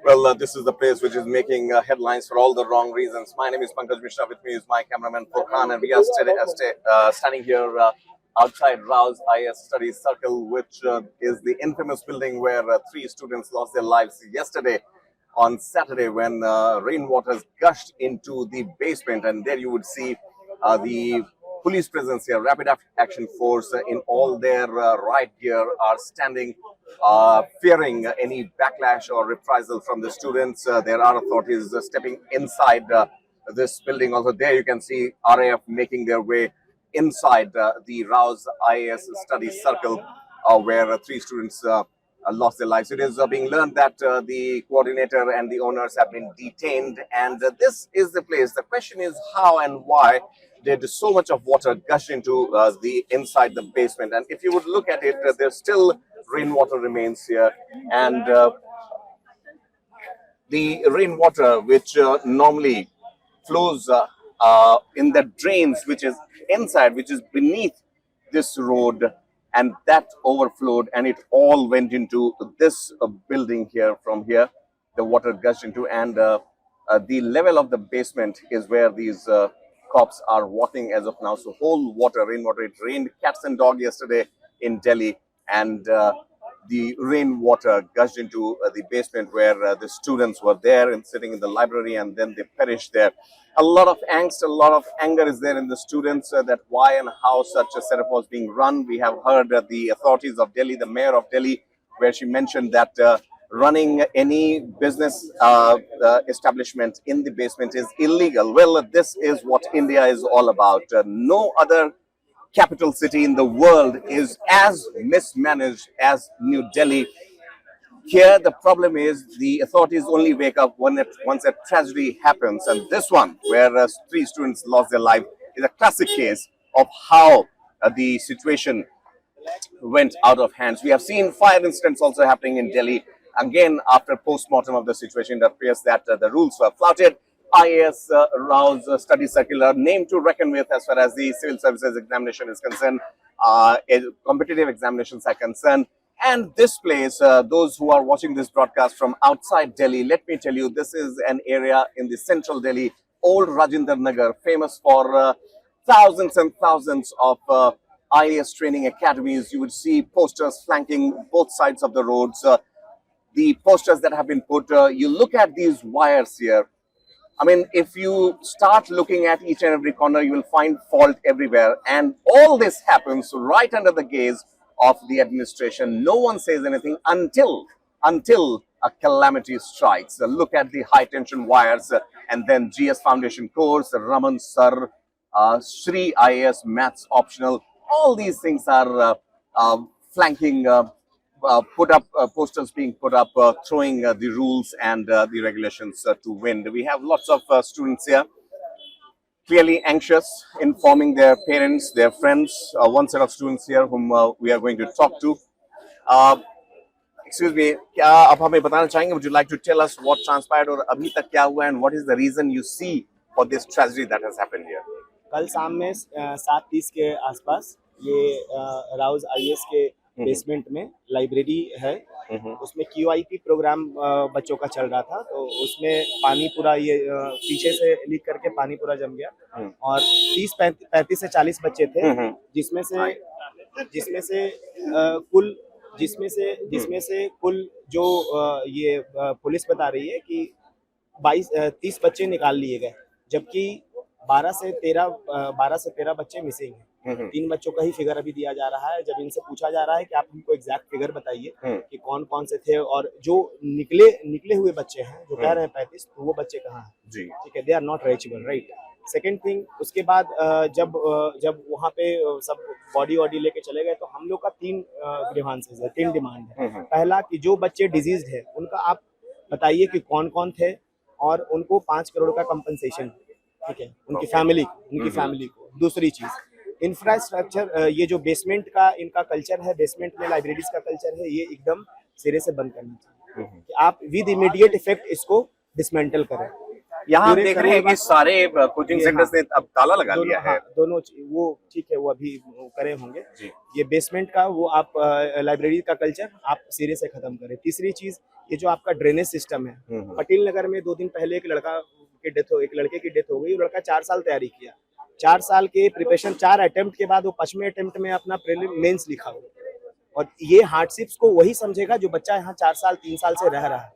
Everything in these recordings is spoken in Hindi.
Well, this is the place which is making headlines for all the wrong reasons. My name is Pankaj Mishra. With me is my cameraman Furkan, and we are standing here outside Rouse IS Studies Circle, which is the infamous building where three students lost their lives yesterday on Saturday when rainwaters gushed into the basement. And there you would see the police presence here, rapid action force in all their riot gear are standing, fearing any backlash or reprisal from the students. There are authorities stepping inside this building. Also, there you can see RAF making their way inside the Rouse IAS study circle, where three students lost their lives. It is being learned that the coordinator and the owners have been detained, and this is the place. The question is how and why did so much of water gush into the inside the basement. And if you would look at it, there's still rainwater remains here, and the rainwater which normally flows in the drains which is inside, which is beneath this road, and that overflowed and it all went into this building here. From here the water gushed into, and the level of the basement is where these cops are walking as of now. So whole water, rainwater, it rained cats and dog yesterday in Delhi, and the rainwater gushed into the basement where the students were there and sitting in the library, and then they perished there. A lot of angst, a lot of anger is there in the students that why and how such a setup was being run. We have heard the authorities of Delhi, the mayor of Delhi, where she mentioned that running any business establishment in the basement is illegal. Well, this is what India is all about. No other capital city in the world is as mismanaged as New Delhi. Here, the problem is the authorities only wake up once a tragedy happens. And this one, where three students lost their life, is a classic case of how the situation went out of hands. We have seen fire incidents also happening in Delhi. Again, after post-mortem of the situation, it appears that the rules were flouted. IAS Rao's study circular, name to reckon with as far as the civil services examination is concerned, competitive examinations are concerned. And this place, those who are watching this broadcast from outside Delhi, let me tell you, this is an area in the central Delhi, old Rajinder Nagar, famous for thousands and thousands of IAS training academies. You would see posters flanking both sides of the roads. The posters that have been put, you look at these wires here. I mean, if you start looking at each and every corner, you will find fault everywhere. And all this happens right under the gaze of the administration. No one says anything until a calamity strikes. Look at the high tension wires, and then GS Foundation course, Raman Sir, Shri IAS Maths optional. All these things are flanking, put up posters being put up, throwing the rules and the regulations to wind. We have lots of students here, clearly anxious, informing their parents, their friends. One set of students here whom we are going to talk to. Excuse me, क्या आप हमें बताना चाहेंगे? Would you like to tell us what transpired और अभी तक क्या हुआ, and what is the reason you see for this tragedy that has happened here? कल शाम में 7:30 के आसपास ये राउज आईएएस के बेसमेंट में लाइब्रेरी है, उसमें क्यूआईपी प्रोग्राम बच्चों का चल रहा था। तो उसमें पानी पूरा ये पीछे से लीक करके पानी पूरा जम गया और 35 से 40 बच्चे थे, जिसमें से कुल जो ये पुलिस बता रही है कि 30 बच्चे निकाल लिए गए, जबकि 12 से 13 बच्चे मिसिंग हैं। 3 बच्चों का ही फिगर अभी दिया जा रहा है। जब इनसे पूछा जा रहा है कि आप हमको एग्जैक्ट फिगर बताइए कि कौन कौन से थे, और जो निकले हुए बच्चे हैं जो कह रहे हैं 35, तो वो बच्चे कहाँ हैं? जी, ठीक है, they are not reachable, right. Second thing, उसके बाद जब वहाँ पे सब बॉडी लेके चले गए, तो हम लोग का 3 ग्रीवांसेस है, 3 डिमांड है। पहला कि जो बच्चे डिजीज्ड है उनका आप बताइए कि कौन कौन थे, और उनको 5 करोड़ का कंपनसेशन, ठीक है, उनकी फैमिली को। दूसरी चीज, इंफ्रास्ट्रक्चर, ये जो बेसमेंट का इनका कल्चर है, बेसमेंट में लाइब्रेरीज का कल्चर है, ये एकदम सिरे से बंद करना चाहिए कि आप विद इमीडिएट इफेक्ट इसको डिसमेंटल करें। यहाँ हम पूरे देख रहे हैं कि करोड़बाग- सारे कोचिंग ये सेंटर्स हाँ, ने अब ताला लगा दोनों लिया है। हाँ, दोनों वो ठीक है, वो अभी वो करे होंगे। जी। ये बेसमेंट का वो आप लाइब्रेरी का कल्चर आप सिरे से खत्म करें। तीसरी चीज, ये जो आपका ड्रेनेज सिस्टम है, पटेल नगर में 2 दिन पहले एक लड़के की डेथ हो गई। वो लड़का 4 साल तैयारी किया, 4 साल के प्रिपरेशन, 4 अटेम्प्ट के बाद वो 5वें अटेम्प्ट में अपना प्रीलिम मेंस लिखा हो। और ये हार्डशिप्स को वही समझेगा जो बच्चा यहाँ 4 साल 3 साल से रह रहा है।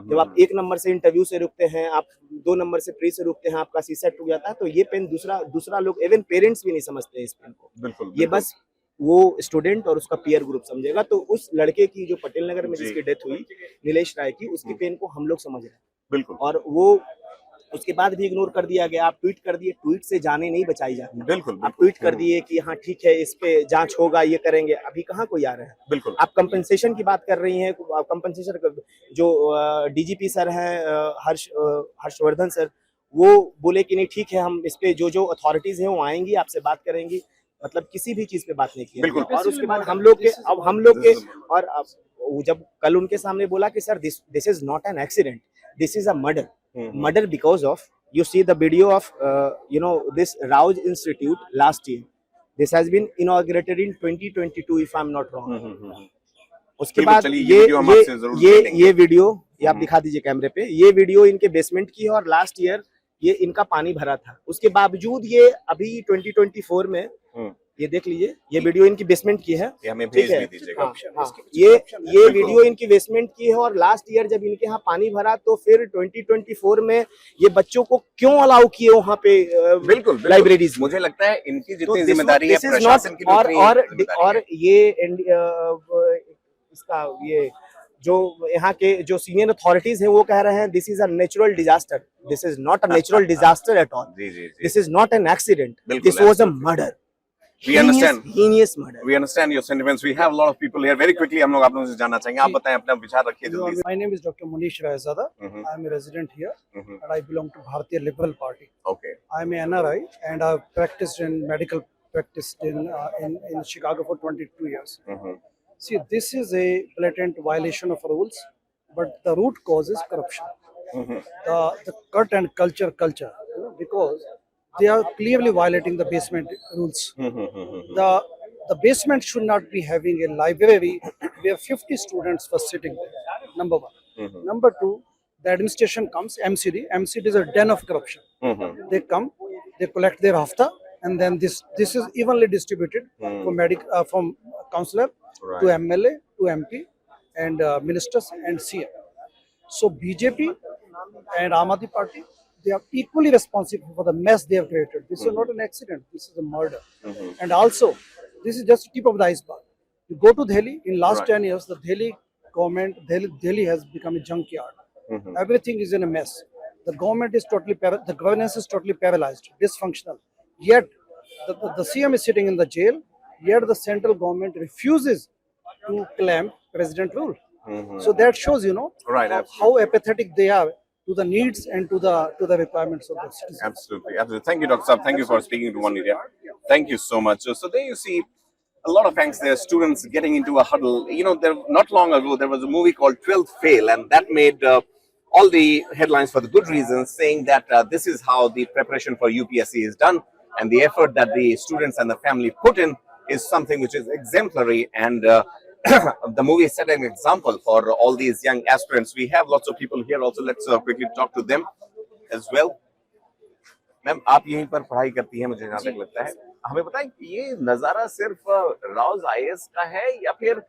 जब आप 1 नंबर से इंटरव्यू से रुकते हैं, आप 2 नंबर से प्री से रुकते हैं, आपका सीसेट टूट जाता है, तो ये पेन दूसरा लोग, इवन पेरेंट्स भी नहीं समझते हैं इस पेन को। बिल्कुल, ये बिल्कुल। बस वो स्टूडेंट और उसका पीयर ग्रुप समझेगा। तो उस लड़के की जो पटेल नगर में जी। जिसकी डेथ हुई, नीलेश राय की, उसकी पेन को हम लोग समझ रहे हैं। बिल्कुल, और वो उसके बाद भी इग्नोर कर दिया गया। आप ट्वीट कर दिए, ट्वीट से जाने नहीं बचाई जाती। बिल्कुल, आप बिल्कुल। ट्वीट कर दिए कि हाँ ठीक है, इस पे जांच होगा, ये करेंगे, अभी कहाँ कोई आ रहा है। बिल्कुल। आप कंपनसेशन की बात कर रही हैं, कंपनसेशन जो डीजीपी सर हैं, हर्षवर्धन सर, वो बोले कि नहीं ठीक है, हम इस पे जो अथॉरिटीज हैं वो आएंगी, आपसे बात करेंगी। मतलब किसी भी चीज पे बात नहीं की। बिल्कुल। और उसके बाद हम लोग के और जब कल उनके सामने बोला कि sir this is not an accident, this is a murder because of, you see the video of this Rauj Institute last year. This has been inaugurated in 2022 if I'm not wrong. उसके बिल्कुल, बाद चलिए, ये वीडियो हम आपसे जरूर देखेंगे। ये वीडियो ये आप दिखा दीजिए कैमरे पे। ये वीडियो इनके बेसमेंट की है और लास्ट ईयर ये इनका पानी भरा था। उसके बावजूद ये अभी 2024 में, ये देख लीजिए, ये वीडियो इनकी बेसमेंट की है। ये हमें ठीक भेज है, भी दीजिएगा। हाँ, ये वीडियो इनकी बेसमेंट की है। और लास्ट ईयर जब इनके यहाँ पानी भरा, तो फिर 2024 में ये बच्चों को क्यों अलाउ किए वहाँ पे बिल्कुल, लाइब्रेरीज। मुझे लगता है इनकी तो जितनी जिम्मेदारी है this is प्रशासन not- की भी उतनी जिम्मेदारी है। और ये इसका ये जो यहाँ के जो सीनियर अथॉरिटीज हैं वो कह रहे हैं this is a natural disaster, this is not a natural disaster at all, जी, जी, जी। This is not an accident, बिल्कुल, this was a murder, We understand. heinous murder. We understand your sentiments. We have a lot of people here. Very quickly, हम लोग आप लोगों से जानना चाहेंगे। आप बताएं, अपना विचार रखिए जल्दी से। My name is Dr. Munish Raizada. Mhm. I am a resident here Mhm. and I belong to Bharatiya Liberal Party. Okay. I am a NRI and I've practiced in medical practiced in Chicago for 22 years. Mhm. See, this is a blatant violation of rules, but the root cause is corruption. Mhm. The cut and culture, because they are clearly violating the basement rules. Mhm. The basement should not be having a library where 50 students were sitting there. Number one. Mhm. Number two, the administration comes, MCD. MCD is a den of corruption. Mhm. They come, they collect their hafta, and then this is evenly distributed from councillor Right. to MLA to MP and ministers and CM. So BJP and Aam Aadmi Party, they are equally responsible for the mess they have created. This is not an accident. This is a murder. And also, this is just tip of the iceberg. You go to Delhi. In last Right. 10 years, the Delhi government, Delhi has become a junkyard. Mhm. Everything is in a mess. The government is the governance is totally paralyzed, dysfunctional. Yet, the CM is sitting in the jail. Yet, the central government refuses to claim president rule. Mhm. So that shows, Right, how apathetic they are to the needs and to the requirements of the citizens. Absolutely, absolutely. Thank you, Dr. Saab. Thank you for speaking to One India. Thank you so much. So there you see a lot of thanks there. Students getting into a huddle. There not long ago there was a movie called 12th Fail, and that made all the headlines for the good reasons, saying that this is how the preparation for UPSC is done, and the effort that the students and the family put in is something which is exemplary. And the movie set an example for all these young aspirants. We have lots of people here also. Let's quickly talk to them as well. Ma'am, आप यहीं पर पढ़ाई करती हैं, मुझे जहाँ तक लगता है। हमें बताएं कि ये नज़ारा सिर्फ राउज आईएएस का है या फिर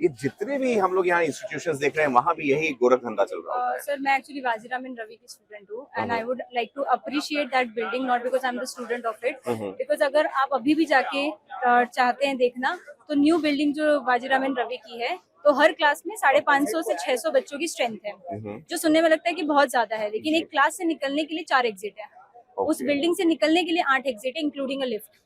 ये जितने भी हम लोग यहाँ इंस्टीट्यूशंस देख रहे हैं वहाँ भी यही गोरख धंधा चल रहा है? सर मैं एक्चुअली वाजीरामन रवि की स्टूडेंट हूँ and I would like to appreciate that building, not because I am the student of it, because अगर आप अभी भी जाके चाहते हैं देखना तो न्यू बिल्डिंग जो वाजीरामन रवि की है, तो हर क्लास में 550 से 600 बच्चों की स्ट्रेंथ है, जो सुनने में लगता है कि बहुत ज्यादा है, लेकिन एक क्लास से निकलने के लिए 4 एग्जिट है, उस बिल्डिंग से निकलने के लिए 8 एग्जिट है इंक्लूडिंग अ लिफ्ट।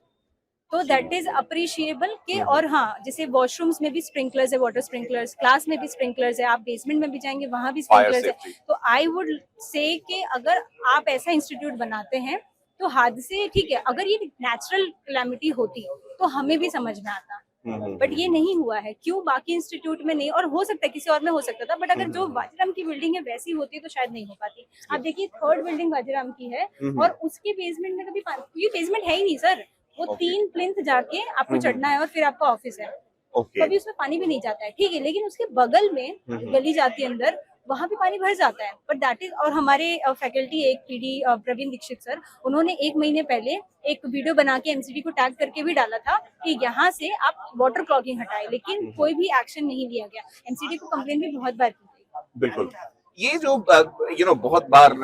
तो दैट इज अप्रिशिएबल के। और हाँ, जैसे वॉशरूम्स में भी स्प्रिंकलर्स है, वाटर स्प्रिंकलर्स, क्लास में भी स्प्रिंकलर्स है, आप बेसमेंट में भी जाएंगे वहां भी स्प्रिंकलर्स है। तो आई वुड से कि अगर आप ऐसा इंस्टीट्यूट बनाते हैं तो हादसे, ठीक है, अगर ये नेचुरल कैलेमिटी होती तो हमें भी समझ में आता, बट ये नहीं हुआ है। क्यों बाकी इंस्टीट्यूट में नहीं, और हो सकता है किसी और में हो सकता था, बट अगर जो वाजीराम की बिल्डिंग है वैसी होती तो शायद नहीं हो पाती। आप देखिए 3rd बिल्डिंग वाजीराम की है और उसके बेसमेंट में कभी क्योंकि बेसमेंट है ही नहीं सर, वो 3 प्लिंथ जाके आपको चढ़ना है और फिर आपका ऑफिस है। ओके कभी उसमें पानी भी नहीं जाता है, ठीक है, लेकिन उसके बगल में गली जाती है अंदर, वहां पे पानी भर जाता है। बट दैट इज, और हमारे फैकल्टी एक पीडी प्रवीण दीक्षित सर, उन्होंने 1 महीने पहले एक वीडियो बना के एमसीडी को टैग करके भी डाला था कि यहाँ से आप वाटर क्लॉगिंग हटाए, लेकिन कोई भी एक्शन नहीं लिया गया। एमसीडी को कंप्लेन भी बहुत बार की गई। बिल्कुल। ये जो बहुत बार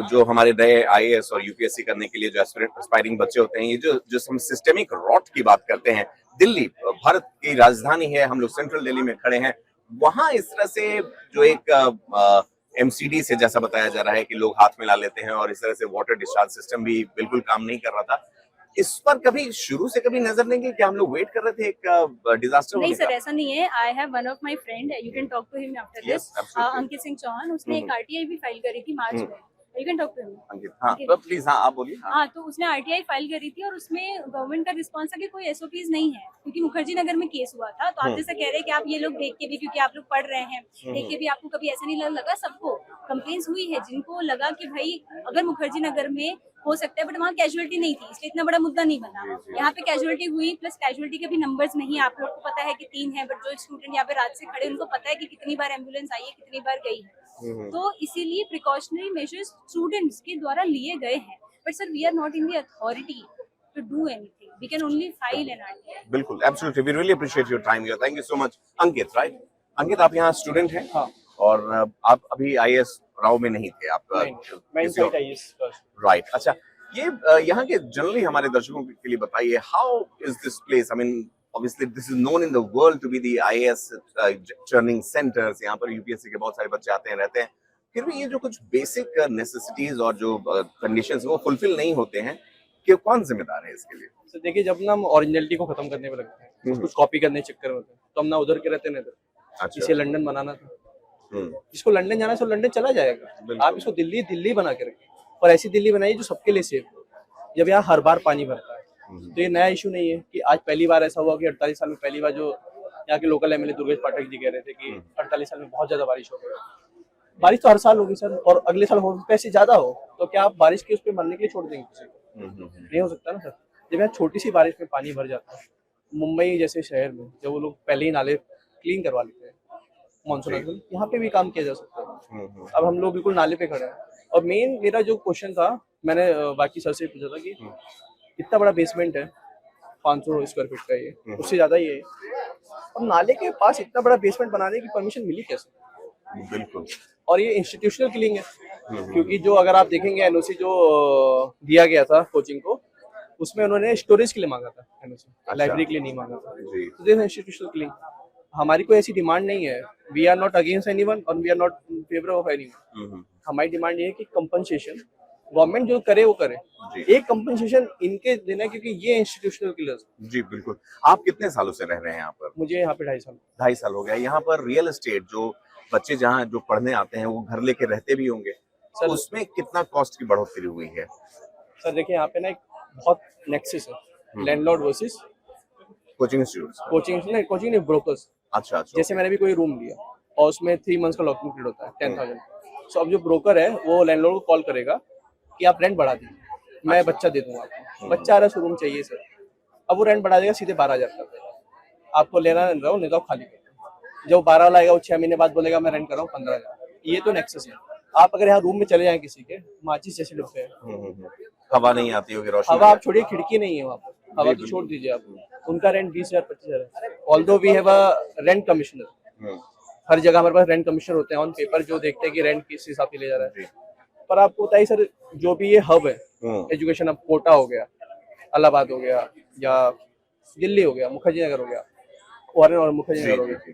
जो हमारे नए आईएएस और यूपीएससी करने के लिए जो एस्पायरिंग बच्चे होते हैं, ये जो हम सिस्टेमिक रॉट की बात करते हैं, दिल्ली भारत की राजधानी है, हम लोग सेंट्रल दिल्ली में खड़े हैं, वहां इस तरह से जो एक एमसीडी से जैसा बताया जा रहा है कि लोग हाथ मिला लेते हैं और इस तरह से वाटर डिस्चार्ज सिस्टम भी बिल्कुल काम नहीं कर रहा था, इस पर कभी शुरू से कभी नजर नहीं गई कि हम लोग वेट कर रहे थे एक डिजास्टर नहीं होने सर, का? ऐसा नहीं है। I have one of my friend, you can talk to him after Yes, this, absolutely. Ankit Singh Chauhan, उसने एक आरटीआई भी फाइल करी थी मार्च में। You can talk to him. Ankit, हाँ Okay. तो प्लीज, हाँ आप बोलिए। हाँ हाँ, तो उसने आरटीआई फाइल करी थी और उसमें गवर्नमेंट का रिस्पॉन्स था कि कोई एसओपीज नहीं है, क्योंकि मुखर्जी नगर में केस हुआ था। तो आप जैसा कह रहे हैं कि आप ये लोग देख के भी, क्योंकि आप लोग पढ़ रहे हैं, देख के भी आपको कभी ऐसा नहीं लगा? सबको कंप्लेंट्स हुई है जिनको लगा कि भाई अगर मुखर्जी नगर में हो सकता है, बट वहाँ कैजुअलिटी नहीं थी, इसलिए इतना बड़ा मुद्दा नहीं बना। यहाँ पे कैजुअलिटी हुई, प्लस कैजुअलिटी के भी नंबर्स नहीं है। आप लोग को पता है कि 3 है, बट जो स्टूडेंट यहाँ पे रात से खड़े, उनको पता है कि कितनी बार एम्बुलेंस आई है, कितनी बार गई है। तो इसीलिए प्रिकॉशनरी मेजर्स स्टूडेंट्स के द्वारा लिए गए हैं। But sir, we are not in the authority to do anything, we can only file an RTI. बिल्कुल, absolutely, we really appreciate your time here, thank you so much. Ankit, right? Ankit, आप यहाँ स्टूडेंट हैं? हाँ। और आप अभी आईएएस राव में नहीं थे, आप मैं इनसाइड आईएएस फर्स्ट। राइट। अच्छा, ये यहाँ के जनरली हमारे दर्शकों के लिए बताइए, how is this place? I mean obviously this is known in the world to be the IAS churning centers. यहाँ पर यूपीएससी के बहुत सारे बच्चे आते हैं, रहते हैं, फिर भी ये जो कुछ बेसिक नेसेसिटीज और जो कंडीशंस वो फुलफिल नहीं होते हैं, कि कौन जिम्मेदार है इसके लिए? तो देखिए, जब ना हम ओरिजिनलिटी को खत्म करने में लगते हैं, कुछ कॉपी करने के चक्कर में होते हैं, तो हम ना उधर के रहते ना इधर। अच्छा। इसे लंदन बनाना था, जिसको लंदन जाना है सो लंदन चला जाएगा। आप इसको दिल्ली दिल्ली बना के रखिए, और ऐसी दिल्ली बनाइए जो सबके लिए सेफ हो। जब यहाँ हर बार पानी भरता है, तो ये नया इशू नहीं है कि आज पहली बार ऐसा हुआ कि 48 साल में पहली बार जो यहाँ के लोकल एमएलए दुर्गेश पाठक जी कह रहे थे कि 48 साल में बहुत ज्यादा बारिश हो गई। बारिश तो हर साल होगी सर, और अगले साल हो सकता है इससे ज्यादा हो, तो क्या आप बारिश के उस पर मरने के लिए छोड़ देंगे किसी को? नहीं हो सकता ना सर। जब यहाँ छोटी सी बारिश में पानी भर जाता है, मुंबई जैसे शहर में जब वो लोग पहले ही नाले क्लीन करवा लेते हैं मानसून, यहाँ पे भी काम किया जा सकता है। अब हम लोग बिल्कुल नाले पे खड़े हैं। और मेन मेरा जो क्वेश्चन था, मैंने बाकी सर से पूछा था कि इतना बड़ा बेसमेंट है, 500 स्क्वायर फीट का, ये उससे ज्यादा ही है, और नाले के पास इतना बड़ा बेसमेंट बनाने की परमिशन मिली कैसे? बिल्कुल। और ये इंस्टीट्यूशनल किलिंग है, क्योंकि जो अगर आप देखेंगे एनओसी जो दिया गया था कोचिंग को, उसमें उन्होंने स्टोरेज के लिए मांगा था एनओसी, लाइब्रेरी के लिए नहीं मांगा था। तो दिस इंस्टीट्यूशनल किलिंग। हमारी कोई ऐसी डिमांड नहीं है, we are not against anyone और we are not in favour of anyone. हमारी डिमांड ये है कि कंपनसेशन गवर्नमेंट जो करे वो करे, एक कंपनसेशन इनके देना, क्योंकि ये इंस्टीट्यूशनल किलर्स। जी बिल्कुल। आप कितने सालों से रह रहे हैं यहाँ पर? मुझे यहाँ पे 2.5 साल। 2.5 साल हो गया। यहाँ पर रियल एस्टेट जो बच्चे जहाँ जो पढ़ने आते हैं वो घर लेके रहते भी होंगे सर, उसमें कितना कॉस्ट की बढ़ोतरी हुई है? सर देखिए, यहाँ पे ना एक बहुत नेक्सस है, landlord versus coaching institute. Coaching नहीं, ब्रोकर्स। अच्छा। जैसे मैंने भी कोई रूम लिया और उसमें 3 मंथ्स का लॉकिंग पीरियड होता है 10,000। सो अब जो ब्रोकर है वो लैंडलॉर्ड को कॉल करेगा कि आप रेंट बढ़ा दीजिए, मैं बच्चा दे दूंगा आपको। बच्चा आ रहा है, रूम चाहिए सर, अब वो रेंट बढ़ा देगा सीधे 12,000 कर देगा। आपको लेना रहो, नहीं तो आप खाली करो। जब 12 वाला आएगा वो 6 महीने बाद बोलेगा मैं रेंट कर रहा हूँ 15,000। ये तो नेक्सस है। आप अगर यहाँ रूम में चले जाएं किसी के, माचिस जैसे डब्बे हैं, हवा नहीं आती होगी, रोशनी। हवा आप छोड़िए, खिड़की नहीं है वहाँ पर, हवा तो छोड़ दीजिए आप। उनका रेंट 20,000 25,000 है। Although we have a rent commissioner, हर जगह हमारे पास रेंट कमिश्नर होते हैं ऑन पेपर, जो देखते हैं कि रेंट किस हिसाब से ले जा रहा है। पर आपको बताइए सर, जो भी ये हब है एजुकेशन, अब कोटा हो गया, इलाहाबाद हो गया, या दिल्ली हो गया, मुखर्जी नगर हो गया, और मुखर्जी नगर हो गया,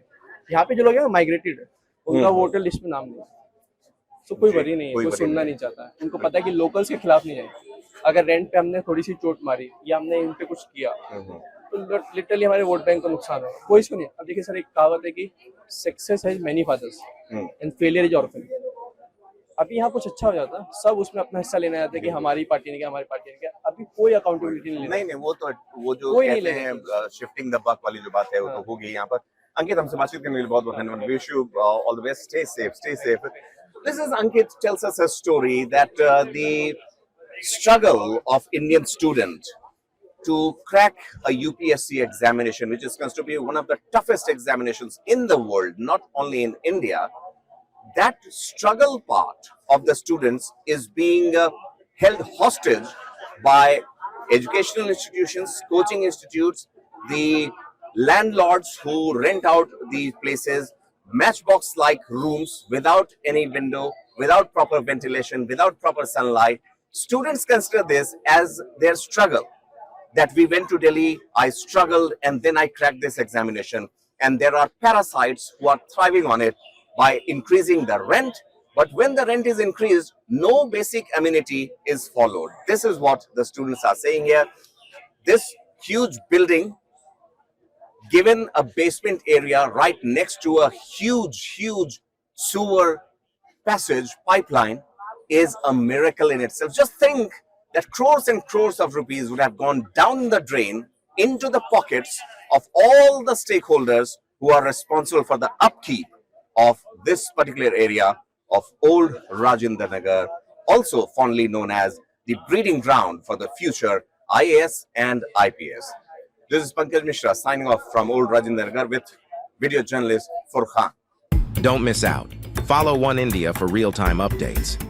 यहाँ पे जो लोग हैं माइग्रेटेड है, उनका वोटर लिस्ट में नाम नहीं है। तो कोई वरी नहीं है, कोई सुनना नहीं चाहता है। उनको पता है कि लोकल्स के खिलाफ नहीं जाएंगे। अगर रेंट पे हमने थोड़ी सी चोट मारी या हमने इन पे कुछ किया, तो लिटरली हमारे वोट बैंक को नुकसान होगा। कोई इसको नहीं। अब देखिए सर, एक कहावत है कि success has many fathers and failure is orphan. अभी यहाँ कुछ अच्छा हो जाता, सब उसमें अपना हिस्सा लेना चाहते हैं कि हमारी पार्टी ने किया, हमारी पार्टी ने किया। अभी कोई अकाउंटेबिलिटी नहीं लेता। नहीं नहीं, वो जो कोई नहीं कहते हैं शिफ्टिंग द बक वाली जो बात है वो तो होगी यहाँ पर। अंकित, हमसे बातचीत करने के लिए बहुत बहुत धन्यवाद। Wish you all the best, stay safe, stay safe. This is Ankit tells us a story that the struggle of Indian student to crack a UPSC examination, which is going to be one of the toughest examinations in the world, not only in India, that struggle part of the students is being held hostage by educational institutions, coaching institutes, the landlords who rent out these places, matchbox like rooms without any window, without proper ventilation, without proper sunlight. Students consider this as their struggle, that we went to Delhi, I struggled, and then I cracked this examination. And there are parasites who are thriving on it by increasing the rent. But when the rent is increased, no basic amenity is followed. This is what the students are saying here. This huge building, given a basement area right next to a huge sewer passage pipeline, is a miracle in itself. Just think that crores and crores of rupees would have gone down the drain into the pockets of all the stakeholders who are responsible for the upkeep of this particular area of Old Rajendra Nagar, also fondly known as the breeding ground for the future IAS and IPS. This is Pankaj Mishra signing off from Old Rajendra Nagar with video journalist Furqan. Don't miss out. Follow One India for real-time updates.